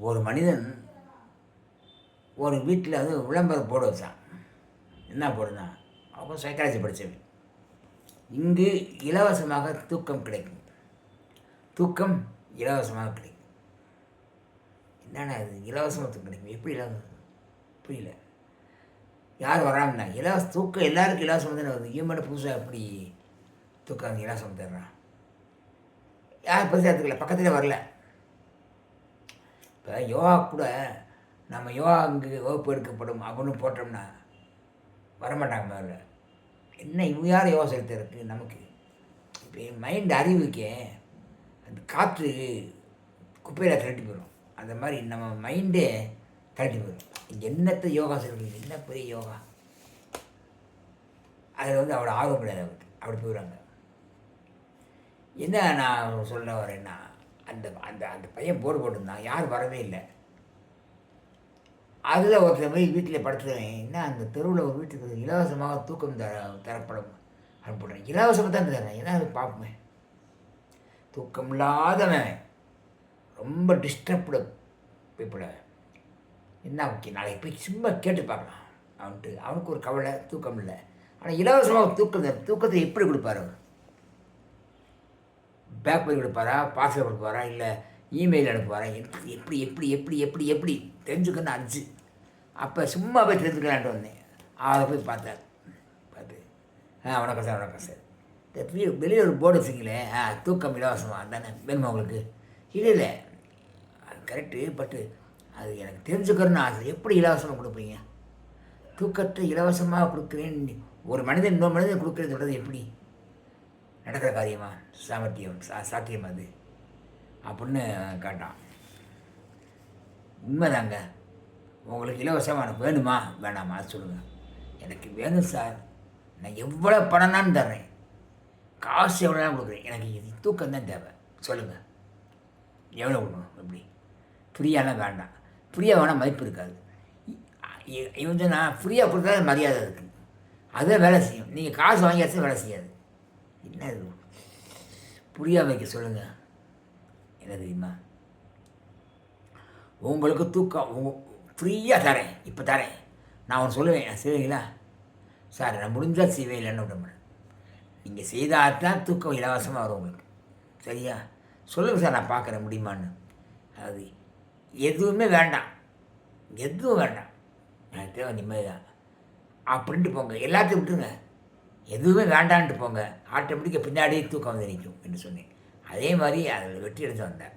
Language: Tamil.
ஒரு மனிதன் ஒரு வீட்டில் வந்து விளம்பரம் போட வச்சான். என்ன போடுனா, அவன் சைக்காலஜி படித்தவன். இங்கு இலவசமாக தூக்கம் கிடைக்கும், தூக்கம் இலவசமாக கிடைக்கும். என்னென்ன அது இலவசமாக தூக்கம் கிடைக்கும்? எப்படி இலவசம்? புரியல. யார் வராங்கன்னா இலவச தூக்கம் எல்லாருக்கும் இலவசம் தானே வருது. இவன் மட்டும் புதுசாக எப்படி தூக்கம் இலவசம் தர்றான்? யார் பரிசு எடுத்துக்கல, பக்கத்தில் வரல. இப்போ யோகா கூட நம்ம யோகா அங்கே வகுப்பு எடுக்கப்படும் அப்படின்னு போட்டோம்னா வரமாட்டாங்க. முதல்ல என்ன இவங்க யார் யோகா செலுத்துறதுக்கு? நமக்கு இப்போ மைண்ட் அறிவுக்கே அந்த காற்று குப்பையில் தள்ளி போயிடும். அந்த மாதிரி நம்ம மைண்டே தள்ளி போயிடும். என்னத்தை யோகா செலுத்துறது? என்ன பெரிய யோகா? அதில் வந்து அவ்வளோ ஆர்வம் கிடையாது அவருக்கு. அப்படி போயிடுறாங்க. என்ன நான் சொல்ல வரேன்னா, அந்த அந்த அந்த பையன் போர்டு போட்டிருந்தான், யாரும் வரவே இல்லை. அதில் ஒருத்தர் போய் வீட்டில் படுத்துறேன், என்ன அந்த தெருவில் ஒரு வீட்டுக்கு இலவசமாக தூக்கம் தரப்படும் அனுப்பிடுறேன். இலவசமாக தான் தரேன், ஏன்னா அது பார்ப்பேன். தூக்கம் இல்லாதவன், ரொம்ப டிஸ்டர்ப்டு பீப்புளை என்ன ஓகே நாளைக்கு போய் சும்மா கேட்டு பார்க்கலாம் அவனுக்கு ஒரு கவலை, தூக்கம் இல்லை. ஆனால் இலவசமாக தூக்கத்தை எப்படி கொடுப்பார் அவர்? பேக் போய் கொடுப்பாரா, பார்சல் கொடுப்பாரா, இல்லை இமெயில் அனுப்புவாரா? எப்படி எப்படி எப்படி எப்படி எப்படி தெரிஞ்சுக்கணும்னு அனுப்பிச்சு அப்போ சும்மா போய் தெரிஞ்சுக்கலான்ட்டு வந்தேன். அதை போய் பார்த்தார். பார்த்து வணக்கம் சார், வணக்கம் சார். வெளியே ஒரு போர்டு வச்சிங்களே, தூக்கம் இலவசமாக தானே வேணுமா உங்களுக்கு? இல்லை அது கரெக்டு, பட்டு அது எனக்கு தெரிஞ்சுக்கிறேன்னு ஆசை. எப்படி இலவசமாக கொடுப்பீங்க? தூக்கத்தை இலவசமாக கொடுக்குறேன்னு ஒரு மனிதன் இன்னொரு மனிதன் கொடுக்குறது சொல்கிறது எப்படி நடக்கிற காரியமா? சாத்தியம் அது அப்படின்னு கேட்டான். உண்மைதாங்க, உங்களுக்கு இலவசமாக எனக்கு வேணுமா வேணாமா அது சொல்லுங்கள். எனக்கு வேணும் சார், நான் எவ்வளோ பணம்னான்னு தர்றேன், காசு எவ்வளோதான் கொடுக்குறேன், எனக்கு இது தூக்கம் தான் தேவை, சொல்லுங்கள் எவ்வளோ கொடுக்கணும்? எப்படி? ஃப்ரீயாலாம் வேண்டாம். ஃப்ரீயாக வேணால் மதிப்பு இருக்காது. இவன் நான் ஃப்ரீயாக கொடுத்தா மரியாதை இருக்குது, அதுதான் வேலை செய்யும். நீங்கள் காசு வாங்கியாச்சும் வேலை செய்யாது. என்ன இது புரியா வைக்க சொல்லுங்கள். என்ன தெரியுமா, உங்களுக்கு தூக்கம் ஃப்ரீயாக தரேன், இப்போ தரேன். நான் ஒன்று சொல்லுவேன், செய்வீங்களா சார்? நான் முடிஞ்சால் செய்வேன், இல்லைன்னு விட. நீங்கள் செய்தால் தான் தூக்கம் இலவசமாக வரும் உங்களுக்கு. சரியா? சொல்லுங்கள் சார், நான் பார்க்குறேன் முடியுமான்னு. அது எதுவுமே வேண்டாம், எதுவும் வேண்டாம், எனக்கு தேவை நிம்மதி தான் அப்படின்ட்டு போங்க. எல்லாத்தையும் விட்டுருங்க, எதுவுமே வேண்டான்ட்டு போங்க. ஆட்டோமேட்டிக்காக பின்னாடியே தூக்கம் வந்து நிற்கும் என்று சொன்னேன். அதே மாதிரி அதில் வெற்றி எடுத்து வந்தேன்.